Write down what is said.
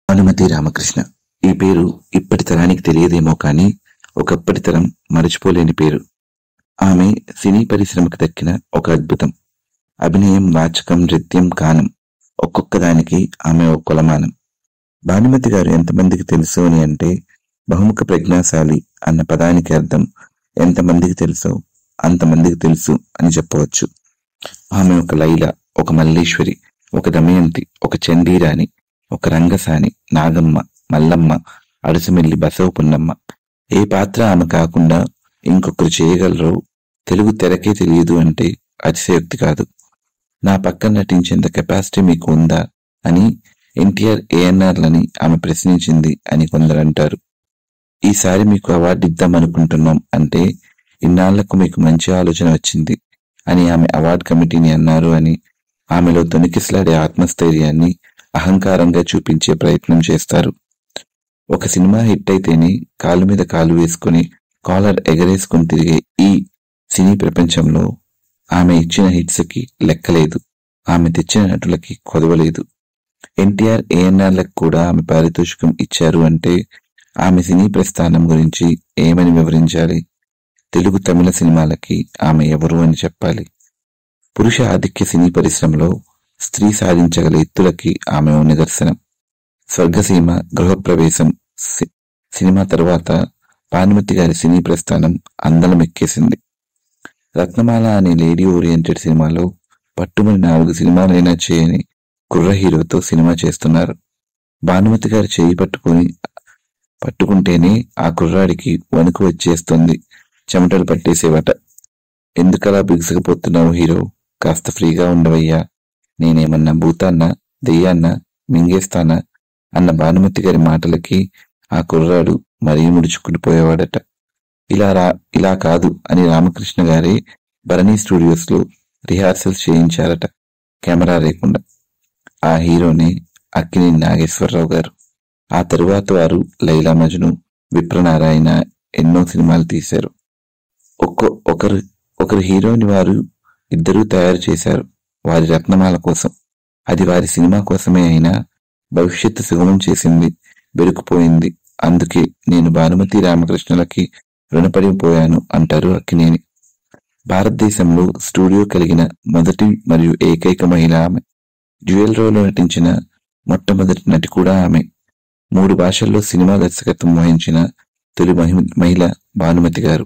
భానుమతి రామకృష్ణ. ఈ పేరు ఇప్పటి తరానికి తెలియదేమో కానీ ఒకప్పటి తరం మరచిపోలేని పేరు. ఆమె సినీ పరిశ్రమకు దక్కిన ఒక అద్భుతం. అభినయం, వాచకం, నృత్యం, గానం ఒక్కొక్క దానికి ఆమె ఒక కొలమానం. భానుమతి గారు ఎంతమందికి తెలుసు అని అంటే, బహుముఖ ప్రజ్ఞాశాలి అన్న పదానికి అర్థం ఎంతమందికి తెలుసో అంతమందికి తెలుసు అని చెప్పవచ్చు. ఆమె ఒక లైల, ఒక మల్లేశ్వరి, ఒక దమయంతి, ఒక చండీరాణి, ఒక రంగసాని, నాగమ్మ, మల్లమ్మ, అడుసుమెల్లి, బసవ పున్నమ్మ. ఏ పాత్ర ఆమె కాకుండా ఇంకొకరు చేయగలరో తెలుగు తెరకే తెలియదు అంటే అతిశయోక్తి కాదు. నా పక్కన నటించేంత కెపాసిటీ మీకు ఉందా అని ఎన్టీఆర్, ఏఎన్ఆర్లని ఆమె ప్రశ్నించింది అని కొందరు అంటారు. ఈసారి మీకు అవార్డు ఇద్దామనుకుంటున్నాం అంటే ఇన్నాళ్లకు మీకు మంచి ఆలోచన వచ్చింది అని ఆమె అవార్డు కమిటీని అన్నారు అని ఆమెలో తొణికిసలాడే ఆత్మస్థైర్యాన్ని అహంకారంగా చూపించే ప్రయత్నం చేస్తారు. ఒక సినిమా హిట్ అయితేనే కాలు మీద కాలు వేసుకుని కాలర్ ఎగరేసుకుని తిరిగే ఈ సినీ ప్రపంచంలో ఆమె ఇచ్చిన హిట్స్ కి లెక్కలేదు, ఆమె తెచ్చిన నటులకి కొదవలేదు. ఎన్టీఆర్, ఏఎన్ఆర్లకు కూడా ఆమె పారితోషికం ఇచ్చారు అంటే ఆమె సినీ ప్రస్థానం గురించి ఏమని వివరించాలి? తెలుగు, తమిళ సినిమాలకి ఆమె ఎవరు అని చెప్పాలి? పురుష ఆధిక్య సినీ పరిశ్రమలో స్త్రీ సాధించగల ఎత్తులకి ఆమె ఓ నిదర్శనం. స్వర్గసీమ, గృహప్రవేశం సినిమా తర్వాత భానుమతి గారి సినీ ప్రస్థానం అందలం ఎక్కేసింది. రత్నమాల అనే లేడీ ఓరియంటెడ్ సినిమాలో పట్టుమని 4 సినిమాలైనా చేయని కుర్ర హీరోతో సినిమా చేస్తున్నారు. భానుమతి గారి చేయి పట్టుకుంటేనే ఆ కుర్రాడికి వణుకు వచ్చేస్తుంది, చెమటలు పట్టేసేవట. ఎందుకలా బిగుసకపోతున్నావు హీరో, కాస్త ఫ్రీగా ఉండవయ్యా, నేనేమన్నా భూతాన్నా, దెయ్యాన్నా, మింగేస్తానా అన్న భానుమతి గారి మాటలకి ఆ కుర్రాడు మరీ ముడుచుకునిపోయేవాడట. ఇలా కాదు అని రామకృష్ణ గారే భరణి స్టూడియోస్ లో రిహార్సల్స్ చేయించారట, కెమెరా లేకుండా. ఆ హీరోనే అక్కినేని నాగేశ్వరరావు గారు. ఆ తరువాత వారు లైలా మజ్ను, విప్రనారాయణ ఎన్నో సినిమాలు తీశారు. ఒకరు హీరోని వారు ఇద్దరూ తయారు చేశారు వారి రత్నమాల కోసం. అది వారి సినిమా కోసమే అయినా భవిష్యత్తు సుగమం చేసింది, బెరుకుపోయింది. అందుకే నేను భానుమతి రామకృష్ణలకి రుణపడిపోయాను అంటారు అక్కినేని. భారతదేశంలో స్టూడియో కలిగిన మొదటి మరియు ఏకైక మహిళ ఆమె. డ్యూయల్ రోల్లో నటించిన మొట్టమొదటి నటి కూడా ఆమె. 3 భాషల్లో సినిమా దర్శకత్వం వహించిన తొలి మహిళ భానుమతి గారు.